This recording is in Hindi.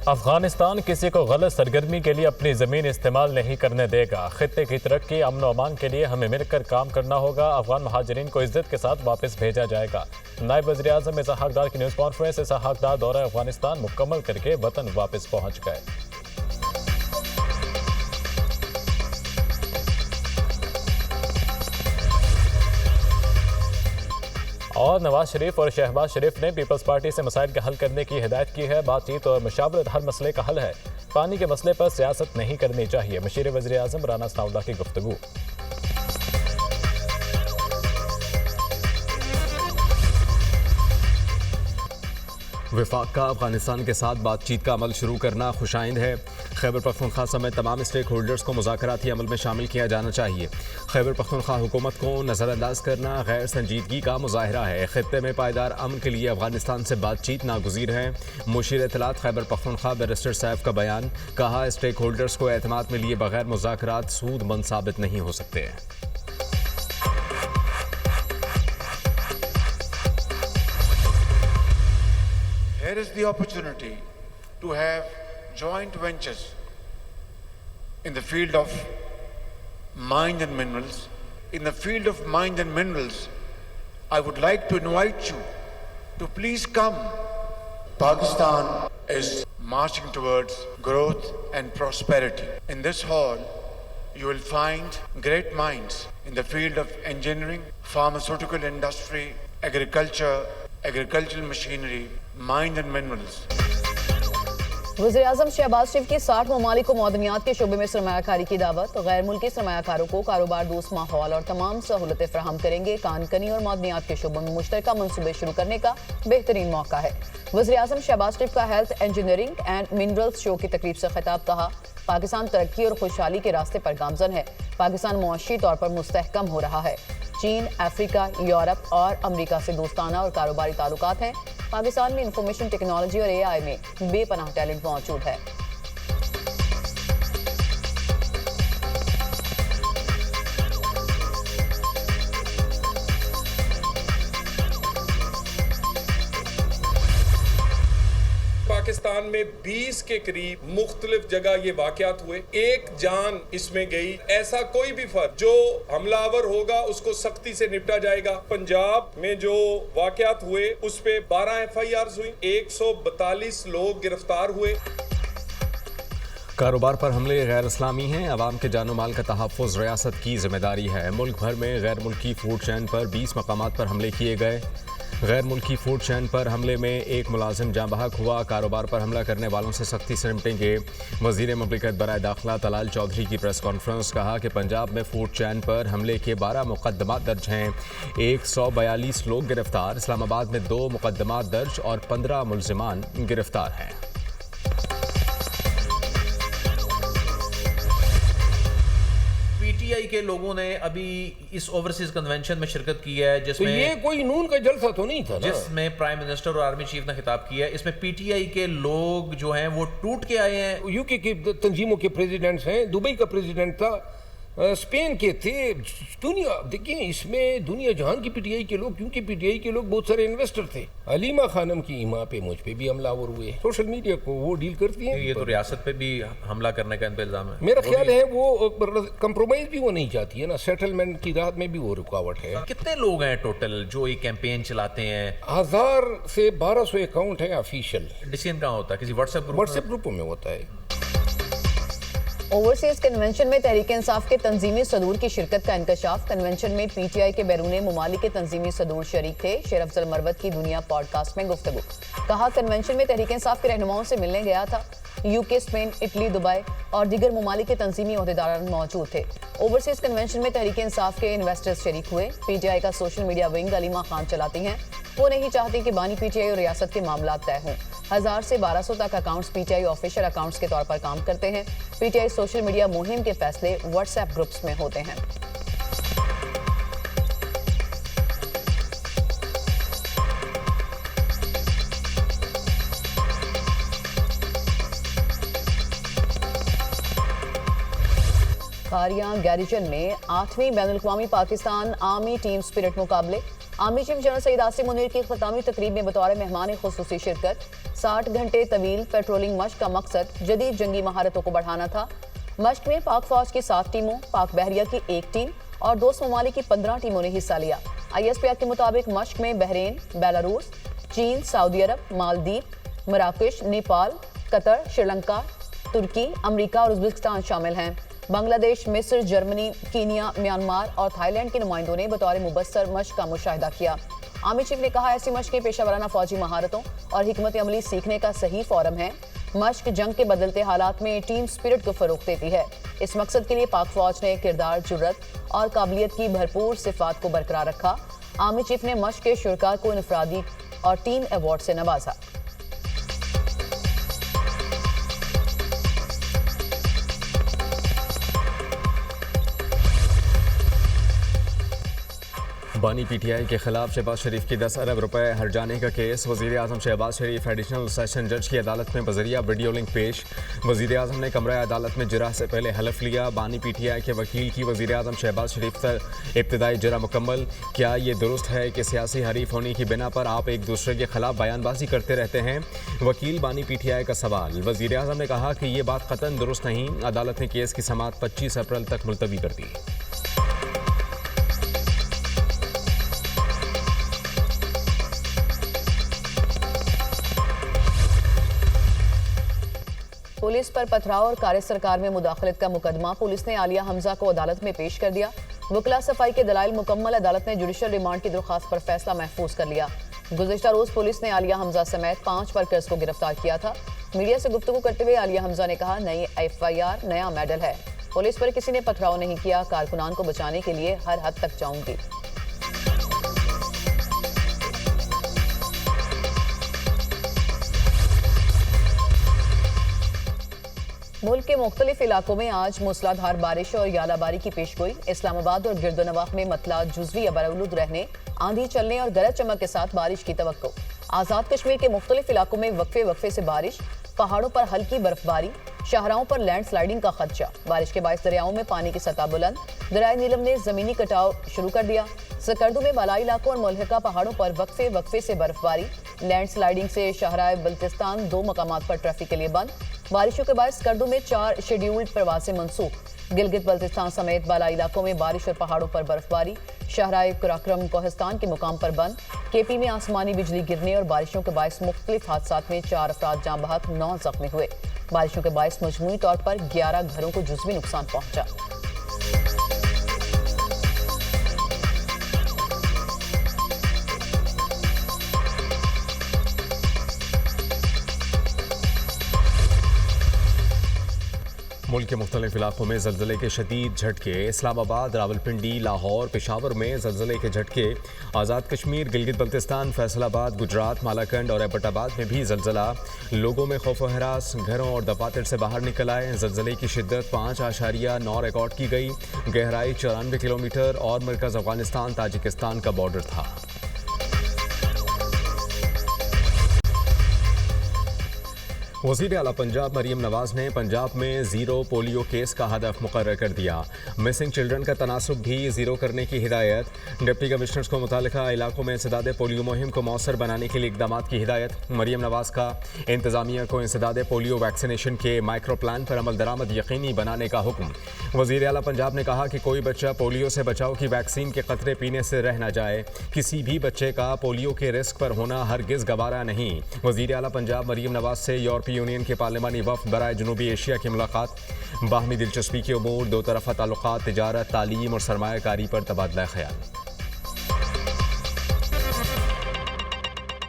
अफगानिस्तान किसी को गलत सरगर्मी के लिए अपनी ज़मीन इस्तेमाल नहीं करने देगा। खित्ते की तरक्की, अमन और अमान के लिए हमें मिलकर काम करना होगा। अफगान महाजरीन को इज्जत के साथ वापस भेजा जाएगा। नायब वज़ीर-ए-आज़म इसहाक डार की न्यूज़ कॉन्फ्रेंस। इसहाक डार दौरा अफगानिस्तान मुकम्मल करके वतन वापस पहुँच गए। और नवाज शरीफ और शहबाज शरीफ ने पीपल्स पार्टी से मसाइल के हल करने की हिदायत की है। बातचीत और मुशावरत हर मसले का हल है। पानी के मसले पर सियासत नहीं करनी चाहिए। मशीर वज़ीर-ए-आज़म राना सनाउल्लाह की गुफ्तगू। वफाक का अफगानिस्तान के साथ बातचीत का अमल शुरू करना खुशाइंद है। खैबर पख्तूनख्वा समेत तमाम स्टेक होल्डर्स को मुज़ाकराती अमल में शामिल किया जाना चाहिए। खैबर पख्तूनख्वा हुकूमत को नज़रअंदाज करना गैर संजीदगी का मुजाहिरा है। खित्ते में पायदार अमन के लिए अफगानिस्तान से बातचीत नागुज़ीर है। मुशीर इत्तलात खैबर पख्तूनख्वा बैरिस्टर सैफ का बयान। कहा, स्टेक होल्डर्स को एतमाद में लिए बगैर मुज़ाकरात सूदमंद साबित नहीं हो सकते। Here is the opportunity to have joint ventures in the field of mines and minerals. In the field of mines and minerals, I would like to invite you to please come. Pakistan is marching towards growth and prosperity. In this hall, you will find great minds in the field of engineering, pharmaceutical industry, agriculture, agricultural machinery, mines and minerals. वज़ीर-ए-आज़म शहबाज शरीफ की 60 ममालिक को मौदनियात के शोबे में सरमायाकारी की दावत। गैर मुल्की सरमायाकारों को कारोबार दोस्त माहौल और तमाम सहूलतें फराहम करेंगे। कानकनी और मौदनियात के शोबों में मुश्तरका मनसूबे शुरू करने का बेहतरीन मौका है। वज़ीर-ए-आज़म शहबाज शरीफ का health, engineering and minerals show की तकरीब से खिताब। कहा, पाकिस्तान तरक्की और खुशहाली के रास्ते पर गामजन है। पाकिस्तान मुआशी तौर पर मुस्तहकम हो रहा है। चीन, अफ्रीका, यूरोप और अमेरिका से दोस्ताना और कारोबारी ताल्लुकात हैं। पाकिस्तान में इंफॉर्मेशन टेक्नोलॉजी और एआई में बेपनाह टैलेंट मौजूद है। पाकिस्तान में 20 के करीब मुख्तलिफ जगह ये वाकयात हुए। एक जान इसमें गई। ऐसा कोई भी फर्द जो हमलावर होगा उसको सख्ती से निपटा जाएगा। पंजाब में जो वाकयात हुए उस पे 12 FIRs हुई, 142 लोग गिरफ्तार हुए। कारोबार पर हमले गैर इस्लामी हैं। अवाम के जानो माल का तहफ़्फ़ुज़ रियासत की जिम्मेदारी है। मुल्क भर में गैर मुल्की फूड चैन पर 20 मकामात पर हमले किए गए। गैर मुल्की फूड चैन पर हमले में एक मुलाजिम जाँ बहक हुआ। कारोबार पर हमला करने वालों से सख्ती से निपटेंगे। वज़ीर ममलिकत बराए दाखिला तलाल चौधरी की प्रेस कॉन्फ्रेंस। कहा कि पंजाब में फूड चैन पर हमले के 12 मुकदमात दर्ज हैं। 142 लोग गिरफ्तार। इस्लामाबाद में 2 मुकदमात दर्ज और 15 मुलजिमान गिरफ्तार हैं। पीटीआई के लोगों ने अभी इस ओवरसीज कन्वेंशन में शिरकत की है, जिसमें तो ये कोई नून का जलसा तो नहीं था ना? जिसमें प्राइम मिनिस्टर और आर्मी चीफ ने खिताब किया है। इसमें पीटीआई के लोग जो हैं वो टूट के आए हैं। यूके की तंजीमों के प्रेसिडेंट्स हैं, दुबई का प्रेसिडेंट था, स्पेन के थे। दुनिया देखिए, इसमें दुनिया जहान की पीटीआई के लोग, क्योंकि पीटीआई के लोग बहुत सारे इन्वेस्टर थे। अलीमा खानम की इमा पे मुझ पे भी हमलावर हुए। सोशल मीडिया को वो डील करती हैं। ये तो रियासत पे भी हमला करने का इन पे इल्जाम है। मेरा ख्याल है वो कंप्रोमाइज भी वो नहीं चाहती है ना, सेटलमेंट की राह में भी वो रुकावट है। कितने लोग हैं टोटल जो ये कैंपेन चलाते हैं? 1000 से 1200 अकाउंट है ऑफिशियल। डिसीजन कहाँ होता है? किसी व्हाट्सएप ग्रुपों में होता है। ओवरसीज कन्वेंशन में तहरीक इंसाफ के तंजीमी सदूर की शिरकत का इंकशाफ। कन्वेंशन में पीटीआई के बैरून ममालिक के तंजीमी सदूर शरीक थे। शेर अफजल मरवत की दुनिया पॉडकास्ट में गुफ्तगू। कहा, कन्वेंशन में तहरीक इंसाफ के रहनुमाओं से मिलने गया था। यूके, स्पेन, इटली, दुबई और दीगर ममालिक के तंजीमी ओहदेदार मौजूद थे। ओवरसीज कन्वेंशन में तहरीक इंसाफ के इन्वेस्टर्स शरीक हुए। पीटीआई का social media wing Aleema Khan चलाती हैं। वो नहीं चाहती कि बानी पीटीआई और रियासत के मामला तय हों। 1000 से 1200 तक अकाउंट्स पीटीआई ऑफिशियल अकाउंट्स के तौर पर काम करते हैं। पीटीआई सोशल मीडिया मुहिम के फैसले व्हाट्सएप ग्रुप्स में होते हैं। कारियां गैरिजन में 8वीं बैनुल-अक़वामी पाकिस्तान आर्मी टीम स्पिरिट मुकाबले। Army chief general Saeed Asim Munir की ख्तामी तकरीब में बतौर मेहमान खुसूसी शिरकत। 60 घंटे तवील पेट्रोलिंग मश्क का मकसद जदीद जंगी महारतों को बढ़ाना था। मश्क में पाक फौज की 7 टीमों, पाक बहरिया की 1 टीम और दोस्त ममालिक की 15 टीमों ने हिस्सा लिया। ISPR के मुताबिक मश्क में बहरीन, बेलारूस, चीन, सऊदी अरब, मालदीव, मराकश, नेपाल, कतर, श्रीलंका, तुर्की, अमरीका और उज्बेकिस्तान शामिल हैं। बांग्लादेश, मिस्र, जर्मनी, कीनिया, म्यांमार और थाईलैंड के नुमाइंदों ने बतौर मुबस्सर मश्क का मुशाहिदा किया। आर्मी चीफ ने कहा, ऐसी मश्कें पेशावराना फौजी महारतों और हिकमत अमली सीखने का सही फोरम है। मश्क जंग के बदलते हालात में टीम स्पिरिट को फरोग देती है। इस मकसद के लिए पाक फौज ने किरदार, जुर्रत और काबिलियत की भरपूर सिफात को बरकरार रखा। आर्मी चीफ ने मश्क के शुरका को इनफरादी और टीम अवार्ड से नवाजा। बानी PTI के खिलाफ शहबाज शरीफ की 10 अरब रुपए हर जाने का केस। वज़ीर आज़म शहबाज शरीफ एडिशनल सेशन जज की अदालत में बजरिया वीडियो लिंक पेश। वज़ीर आज़म ने कमरा अदालत में जरा से पहले हलफ लिया। बानी PTI के वकील की वज़ीर आज़म शहबाज शरीफ पर इब्तदाई जरा मुकम्मल। क्या ये दुरुस्त है कि सियासी हरीफ होने की बिना पर आप एक दूसरे के खिलाफ बयानबाजी करते रहते हैं? वकील बानी PTI का सवाल। वज़ीर आज़म ने कहा कि ये बात कतन दुरुस्त नहीं। अदालत ने केस की समाअत 25 अप्रैल तक मुलतवी कर दी। पुलिस पर पथराव और कार्य सरकार में मुदाखलत का मुकदमा। पुलिस ने आलिया हमजा को अदालत में पेश कर दिया। वकला सफाई के दलाइल मुकम्मल। अदालत ने जुडिशल रिमांड की दरख्वास्त पर फैसला महफूज कर लिया। गुज़िश्ता रोज पुलिस ने आलिया हमजा समेत 5 वर्कर्स को गिरफ्तार किया था। मीडिया से गुफ्तगू करते हुए आलिया हमजा ने कहा, नई FIR नया मेडल है। पुलिस पर किसी ने पथराव नहीं किया। कारकुनान को बचाने के लिए हर हद तक जाऊंगी। मुल्क के मुख्तलिफ इलाकों में आज मूसलाधार बारिश और यालाबारी की पेशगोई। इस्लामाबाद और गिरदोनवाह में मतला जुज़वी या बरआलूद रहने, आंधी चलने और गरज चमक के साथ बारिश की तवक्को। आज़ाद कश्मीर के मुख्तलिफ इलाकों में वक्फे वक्फे से बारिश, पहाड़ों पर हल्की बर्फबारी, शाहराहों पर लैंडस्लाइडिंग का खदशा। बारिश के बायस दरियाओं में पानी की सतह बुलंद। दरियाए नीलम ने जमीनी कटाव शुरू कर दिया। सकर्दू में बालाई इलाकों और मुल्हिका पहाड़ों पर वक्फे वक्फे से बर्फबारी। लैंडस्लाइडिंग से शाहराह बल्तिस्तान 2 मकामात पर ट्रैफिक के लिए बंद। बारिशों के बाद सकर्दू में 4 शेड्यूल्ड प्रवासें मनसूख। गिलगित बल्तिस्तान समेत बालाई इलाकों में बारिश और पहाड़ों पर बर्फबारी। शाहराह कुराक्रम कोहिस्तान के मुकाम पर बंद। KP में आसमानी बिजली गिरने और बारिशों के बायस मुख्तलिफ हादसात में 4 अफराद जाँ बहक, 9 जख्मी हुए। बारिशों के बायस मजमूई तौर पर 11 घरों को जुज़वी नुकसान पहुंचा। मुल्क के मुख्तलिफ इलाकों में ज़लज़ले के शदीद झटके। इस्लामाबाद, रावलपिंडी, लाहौर, पेशावर में ज़लज़ले के झटके। आज़ाद कश्मीर, गिलगित बल्तिस्तान, फैसलाबाद, गुजरात, मालाकंड और एबटाबाद में भी ज़लज़ला। लोगों में खौफ व हरास, घरों और दफातर से बाहर निकल आए। ज़लज़ले की शिद्दत 5.9 रिकॉर्ड की गई। गहराई 94 किलोमीटर और मरकज़ अफगानिस्तान ताजिकिस्तान का बॉर्डर था। वज़ीर आला पंजाब मरीम नवाज ने पंजाब में 0 पोलियो केस का हदफ मुकर्रर कर दिया। मिसिंग चिल्ड्रन का तनासुब भी 0 करने की हिदायत। डिप्टी कमिश्नर्स को मुतालिका इलाकों में इंसदाद पोलियो मुहिम को मौसर बनाने के लिए इकदाम की हिदायत। मरीम नवाज का इंतजामिया को इंसदाद पोलियो वैक्सीनेशन के माइक्रो प्लान पर अमल दरामद यकीनी बनाने का हुक्म। वज़ीर आला पंजाब ने कहा कि कोई बच्चा पोलियो से बचाव की वैक्सीन के कतरे पीने से रह न जाए। किसी भी बच्चे का पोलियो के रिस्क पर होना हरगिज़ गवारा नहीं। वज़ीर आला पंजाब मरीम नवाज से यूरोपीय यूनियन के पार्लिमानी वफ़द बराए जनूबी एशिया की मुलाकात। बाहमी दिलचस्पी के उमूर, दो तरफ़ा ताल्लुकात, तिजारत, तालीम और सरमायाकारी पर तबादला ख्याल।